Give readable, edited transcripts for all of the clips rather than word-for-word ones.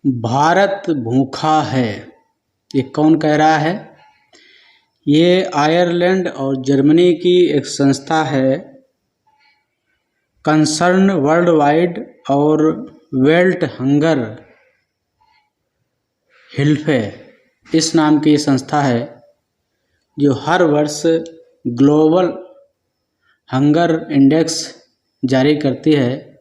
भारत भूखा है, ये कौन कह रहा है? ये आयरलैंड और जर्मनी की एक संस्था है, कंसर्न वर्ल्ड वाइड और वेल्ट हंगर हिल्फे इस नाम की संस्था है, जो हर वर्ष ग्लोबल हंगर इंडेक्स जारी करती है,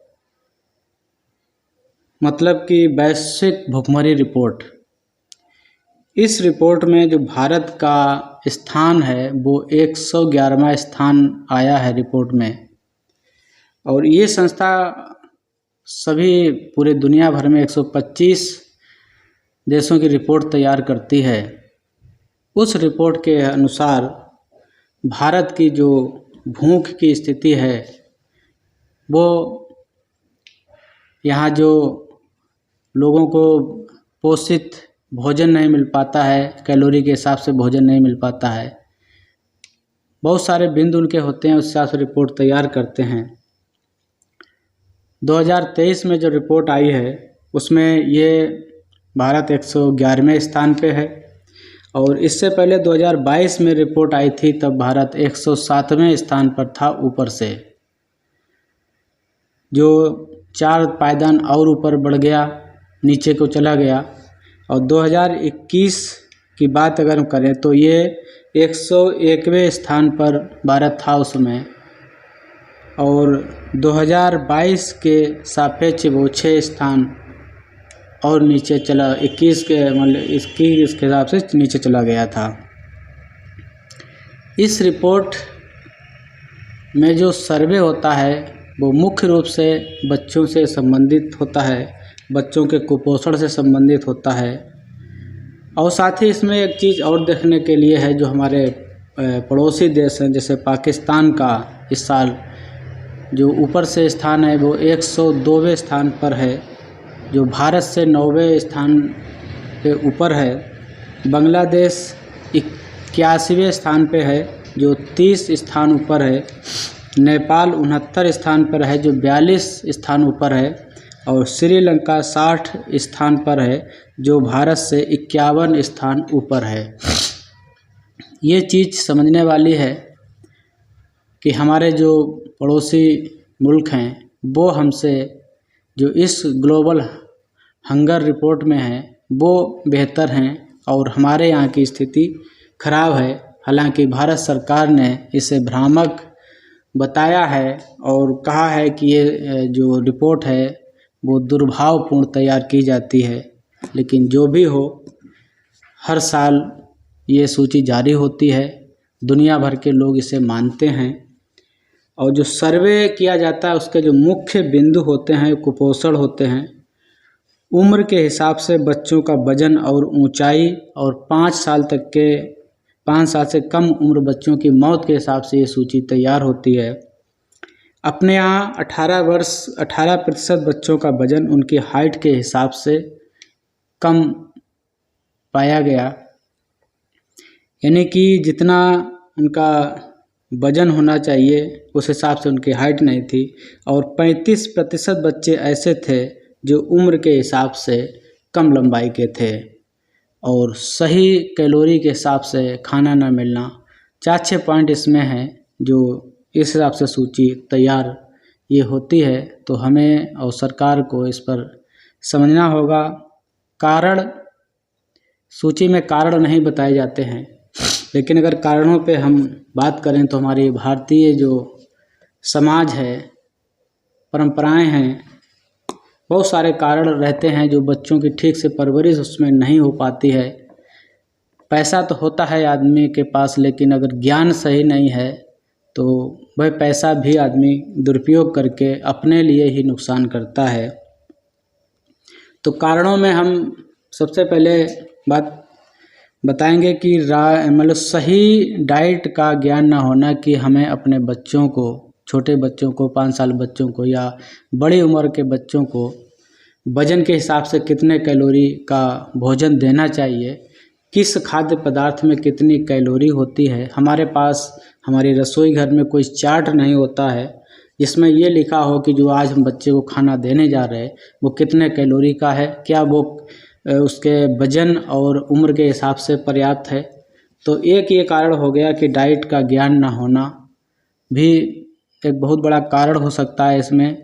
मतलब कि वैश्विक भुखमरी रिपोर्ट। इस रिपोर्ट में जो भारत का स्थान है वो 111वां स्थान आया है रिपोर्ट में। और ये संस्था सभी पूरे दुनिया भर में 125 देशों की रिपोर्ट तैयार करती है। उस रिपोर्ट के अनुसार भारत की जो भूख की स्थिति है वो यहाँ जो लोगों को पोषित भोजन नहीं मिल पाता है, कैलोरी के हिसाब से भोजन नहीं मिल पाता है, बहुत सारे बिंदु उनके होते हैं, उस हिसाब से रिपोर्ट तैयार करते हैं। 2023 में जो रिपोर्ट आई है उसमें ये भारत 111वें स्थान पे है, और इससे पहले 2022 में रिपोर्ट आई थी तब भारत 107वें स्थान पर था ऊपर से, जो 4 पायदान और ऊपर बढ़ गया, नीचे को चला गया। और 2021 की बात अगर हम करें तो ये 101वें स्थान पर भारत था उस समय, और 2022 के सापेक्ष वो 6 स्थान और नीचे चला, 21 के मतलब 21 के हिसाब से नीचे चला गया था। इस रिपोर्ट में जो सर्वे होता है वो मुख्य रूप से बच्चों से संबंधित होता है, बच्चों के कुपोषण से संबंधित होता है। और साथ ही इसमें एक चीज़ और देखने के लिए है, जो हमारे पड़ोसी देश हैं जैसे पाकिस्तान का इस साल जो ऊपर से स्थान है वो 102वें स्थान पर है, जो भारत से 9वें स्थान पे ऊपर है। बांग्लादेश 81वें स्थान पे है, जो 30 स्थान ऊपर है। नेपाल 69 स्थान पर है, जो 42 स्थान ऊपर है। और श्रीलंका 60 स्थान पर है, जो भारत से 51 स्थान ऊपर है। ये चीज़ समझने वाली है कि हमारे जो पड़ोसी मुल्क हैं वो हमसे जो इस ग्लोबल हंगर रिपोर्ट में है वो बेहतर हैं, और हमारे यहाँ की स्थिति खराब है। हालांकि भारत सरकार ने इसे भ्रामक बताया है और कहा है कि ये जो रिपोर्ट है वो दुर्भावपूर्ण तैयार की जाती है, लेकिन जो भी हो हर साल ये सूची जारी होती है, दुनिया भर के लोग इसे मानते हैं। और जो सर्वे किया जाता है उसके जो मुख्य बिंदु होते हैं, कुपोषण होते हैं, उम्र के हिसाब से बच्चों का वजन और ऊंचाई, और 5 साल से कम उम्र बच्चों की मौत के हिसाब से ये सूची तैयार होती है। अपने यहाँ 18% बच्चों का वजन उनकी हाइट के हिसाब से कम पाया गया, यानी कि जितना उनका वजन होना चाहिए उस हिसाब से उनकी हाइट नहीं थी। और 35% बच्चे ऐसे थे जो उम्र के हिसाब से कम लंबाई के थे, और सही कैलोरी के हिसाब से खाना ना मिलना। 4-6 पॉइंट इसमें हैं जो इस हिसाब से सूची तैयार ये होती है। तो हमें और सरकार को इस पर समझना होगा। कारण सूची में कारण नहीं बताए जाते हैं, लेकिन अगर कारणों पे हम बात करें तो हमारी भारतीय जो समाज है, परंपराएं हैं, बहुत सारे कारण रहते हैं जो बच्चों की ठीक से परवरिश उसमें नहीं हो पाती है। पैसा तो होता है आदमी के पास, लेकिन अगर ज्ञान सही नहीं है तो वह पैसा भी आदमी दुरुपयोग करके अपने लिए ही नुकसान करता है। तो कारणों में हम सबसे पहले बात बताएंगे कि मतलब सही डाइट का ज्ञान ना होना, कि हमें अपने बच्चों को, छोटे बच्चों को, 5 साल बच्चों को या बड़ी उम्र के बच्चों को वजन के हिसाब से कितने कैलोरी का भोजन देना चाहिए, किस खाद्य पदार्थ में कितनी कैलोरी होती है। हमारे पास हमारी रसोई घर में कोई चार्ट नहीं होता है जिसमें ये लिखा हो कि जो आज हम बच्चे को खाना देने जा रहे हैं वो कितने कैलोरी का है, क्या वो उसके वजन और उम्र के हिसाब से पर्याप्त है। तो एक ये कारण हो गया कि डाइट का ज्ञान ना होना भी एक बहुत बड़ा कारण हो सकता है इसमें।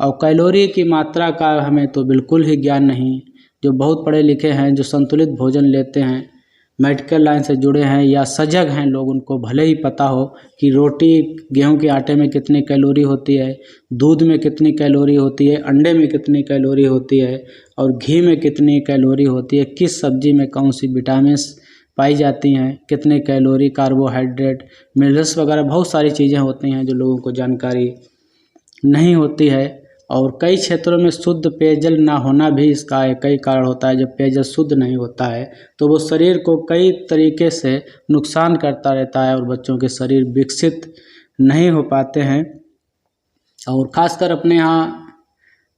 और कैलोरी की मात्रा का हमें तो बिल्कुल ही ज्ञान नहीं। जो बहुत पढ़े लिखे हैं, जो संतुलित भोजन लेते हैं, मेडिकल लाइन से जुड़े हैं या सजग हैं लोग, उनको भले ही पता हो कि रोटी गेहूं के आटे में कितनी कैलोरी होती है, दूध में कितनी कैलोरी होती है, अंडे में कितनी कैलोरी होती है और घी में कितनी कैलोरी होती है, किस सब्जी में कौन सी विटामिन्स पाई जाती हैं, कितने कैलोरी, कार्बोहाइड्रेट, मिनरल्स वगैरह बहुत सारी चीज़ें होती हैं जो लोगों को जानकारी नहीं होती है। और कई क्षेत्रों में शुद्ध पेयजल ना होना भी इसका कई कारण होता है। जब पेयजल शुद्ध नहीं होता है तो वो शरीर को कई तरीके से नुकसान करता रहता है और बच्चों के शरीर विकसित नहीं हो पाते हैं। और ख़ासकर अपने यहाँ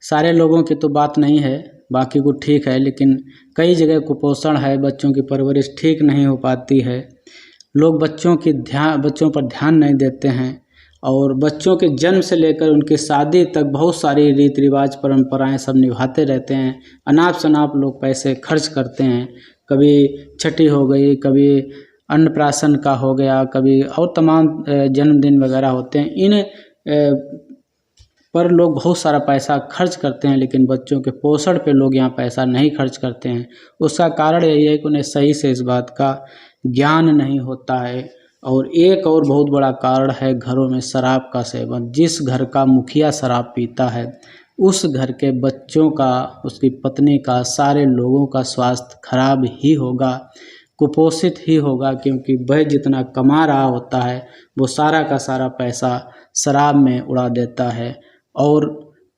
सारे लोगों की तो बात नहीं है, बाकी को ठीक है, लेकिन कई जगह कुपोषण है, बच्चों की परवरिश ठीक नहीं हो पाती है, लोग बच्चों पर ध्यान नहीं देते हैं और बच्चों के जन्म से लेकर उनकी शादी तक बहुत सारी रीति रिवाज परंपराएं सब निभाते रहते हैं। अनाप शनाप लोग पैसे खर्च करते हैं, कभी छठी हो गई, कभी अन्नप्राशन का हो गया, कभी और तमाम जन्मदिन वगैरह होते हैं, इन पर लोग बहुत सारा पैसा खर्च करते हैं, लेकिन बच्चों के पोषण पे लोग यहाँ पैसा नहीं खर्च करते हैं। उसका कारण यही है कि उन्हें सही से इस बात का ज्ञान नहीं होता है। और एक और बहुत बड़ा कारण है घरों में शराब का सेवन। जिस घर का मुखिया शराब पीता है उस घर के बच्चों का, उसकी पत्नी का, सारे लोगों का स्वास्थ्य खराब ही होगा, कुपोषित ही होगा, क्योंकि वह जितना कमा रहा होता है वो सारा का सारा पैसा शराब में उड़ा देता है और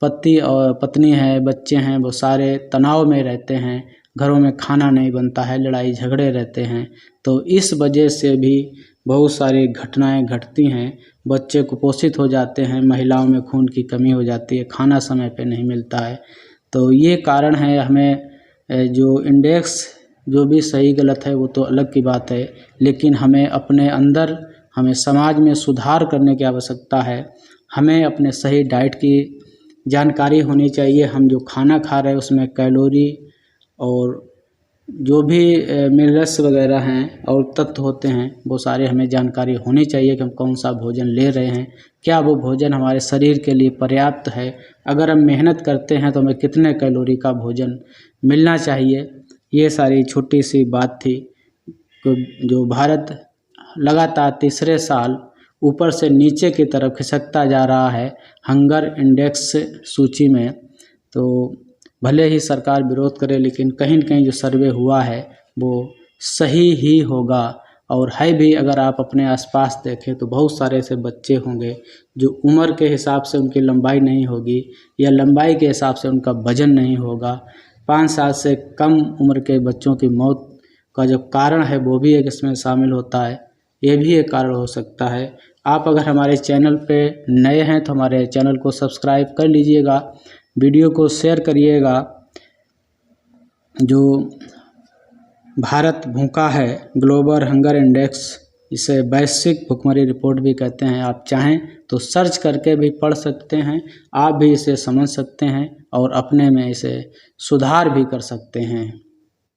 पति और पत्नी है, बच्चे हैं, वो सारे तनाव में रहते हैं, घरों में खाना नहीं बनता है, लड़ाई झगड़े रहते हैं। तो इस वजह से भी बहुत सारी घटनाएं घटती हैं, बच्चे कुपोषित हो जाते हैं, महिलाओं में खून की कमी हो जाती है, खाना समय पे नहीं मिलता है। तो ये कारण है। हमें जो इंडेक्स जो भी सही गलत है वो तो अलग की बात है, लेकिन हमें अपने अंदर, हमें समाज में सुधार करने की आवश्यकता है। हमें अपने सही डाइट की जानकारी होनी चाहिए। हम जो खाना खा रहे हैं उसमें कैलोरी और जो भी मिनरल्स वगैरह हैं और तत्व होते हैं वो सारे हमें जानकारी होनी चाहिए कि हम कौन सा भोजन ले रहे हैं, क्या वो भोजन हमारे शरीर के लिए पर्याप्त है, अगर हम मेहनत करते हैं तो हमें कितने कैलोरी का भोजन मिलना चाहिए। ये सारी छोटी सी बात थी। जो भारत लगातार तीसरे साल ऊपर से नीचे की तरफ खिसकता जा रहा है हंगर इंडेक्स सूची में, तो भले ही सरकार विरोध करे, लेकिन कहीं न कहीं जो सर्वे हुआ है वो सही ही होगा और है भी। अगर आप अपने आसपास देखें तो बहुत सारे ऐसे बच्चे होंगे जो उम्र के हिसाब से उनकी लंबाई नहीं होगी या लंबाई के हिसाब से उनका वजन नहीं होगा। 5 साल से कम उम्र के बच्चों की मौत का जो कारण है वो भी एक इसमें शामिल होता है, ये भी एक कारण हो सकता है। आप अगर हमारे चैनल पे नए हैं तो हमारे चैनल को सब्सक्राइब कर लीजिएगा, वीडियो को शेयर करिएगा। जो भारत भूखा है, ग्लोबल हंगर इंडेक्स, इसे वैश्विक भुखमरी रिपोर्ट भी कहते हैं। आप चाहें तो सर्च करके भी पढ़ सकते हैं, आप भी इसे समझ सकते हैं और अपने में इसे सुधार भी कर सकते हैं।